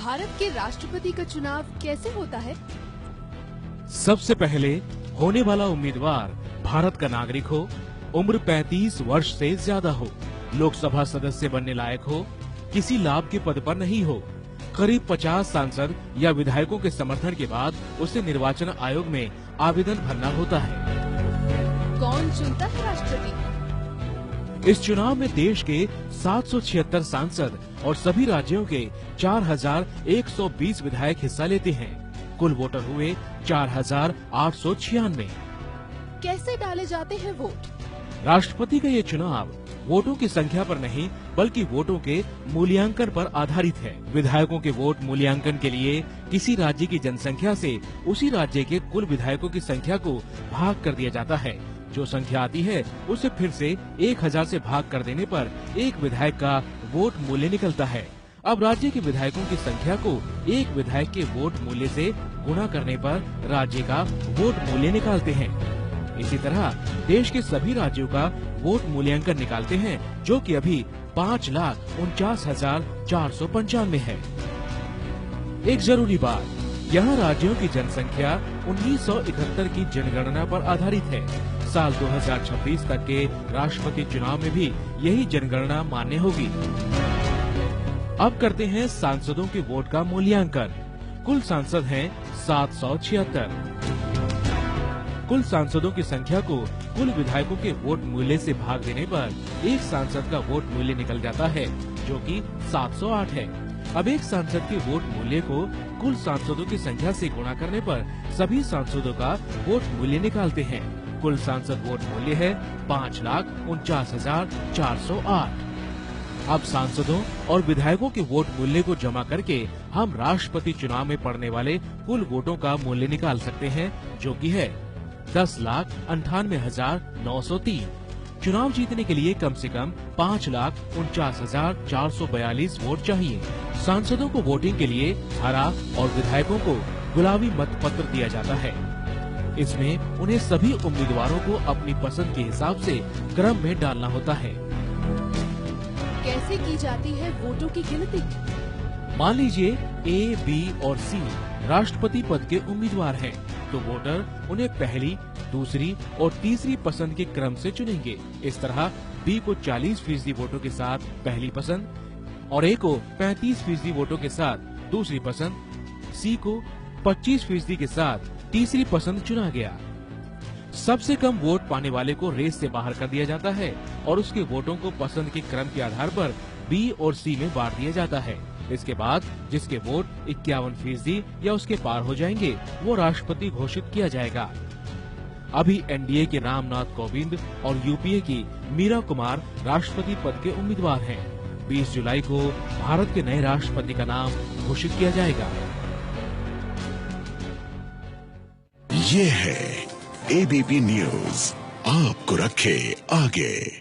भारत के राष्ट्रपति का चुनाव कैसे होता है? सबसे पहले होने वाला उम्मीदवार भारत का नागरिक हो, उम्र 35 वर्ष से ज्यादा हो, लोकसभा सदस्य बनने लायक हो, किसी लाभ के पद पर नहीं हो, करीब 50 सांसद या विधायकों के समर्थन के बाद उसे निर्वाचन आयोग में आवेदन भरना होता है। कौन चुनता है राष्ट्रपति? इस चुनाव में देश के 776 सांसद और सभी राज्यों के 4120 विधायक हिस्सा लेते हैं। कुल वोटर हुए 4896। कैसे डाले जाते हैं वोट? राष्ट्रपति का ये चुनाव वोटों की संख्या पर नहीं बल्कि वोटों के मूल्यांकन पर आधारित है। विधायकों के वोट मूल्यांकन के लिए किसी राज्य की जनसंख्या से उसी राज्य के कुल विधायकों की संख्या को भाग कर दिया जाता है। जो संख्या आती है उसे फिर से 1000 से भाग कर देने पर एक विधायक का वोट मूल्य निकलता है। अब राज्य के विधायकों की संख्या को एक विधायक के वोट मूल्य से गुणा करने पर राज्य का वोट मूल्य निकालते हैं। इसी तरह देश के सभी राज्यों का वोट मूल्यांकन निकालते हैं, जो कि अभी 5,49,495 है। एक जरूरी बात, यहाँ राज्यों की जनसंख्या 1971 की जनगणना पर आधारित है। साल 2026 तक के राष्ट्रपति चुनाव में भी यही जनगणना मान्य होगी। अब करते हैं सांसदों के वोट का मूल्यांकन। कुल सांसद हैं 776। कुल सांसदों की संख्या को कुल विधायकों के वोट मूल्य से भाग देने पर एक सांसद का वोट मूल्य निकल जाता है, जो कि 708 है। अब एक सांसद के वोट मूल्य को कुल सांसदों की संख्या से गुणा करने पर सभी सांसदों का वोट मूल्य निकालते हैं। कुल सांसद वोट मूल्य है 5,49,408। अब सांसदों और विधायकों के वोट मूल्य को जमा करके हम राष्ट्रपति चुनाव में पड़ने वाले कुल वोटों का मूल्य निकाल सकते हैं, जो कि है 10,98,903। चुनाव जीतने के लिए कम से कम 5,49,442 वोट चाहिए। सांसदों को वोटिंग के लिए हरा और विधायकों को गुलाबी मत पत्र दिया जाता है। इसमें उन्हें सभी उम्मीदवारों को अपनी पसंद के हिसाब से क्रम में डालना होता है। कैसे की जाती है वोटों की गिनती? मान लीजिए A, B और C राष्ट्रपति पद के उम्मीदवार हैं, तो वोटर उन्हें पहली, दूसरी और तीसरी पसंद के क्रम से चुनेंगे। इस तरह B को 40% वोटों के साथ पहली पसंद और A को 35% वोटों के साथ दूसरी पसंद, C को 25% के साथ तीसरी पसंद चुना गया। सबसे कम वोट पाने वाले को रेस से बाहर कर दिया जाता है और उसके वोटों को पसंद के क्रम के आधार पर B और C में बांट दिया जाता है। इसके बाद जिसके वोट 51% या उसके पार हो जाएंगे, वो राष्ट्रपति घोषित किया जाएगा। अभी एनडीए के रामनाथ कोविंद और यूपीए की मीरा कुमार राष्ट्रपति पद के उम्मीदवार हैं। 20 जुलाई को भारत के नए राष्ट्रपति का नाम घोषित किया जाएगा। ये है एबीपी न्यूज, आपको रखे आगे।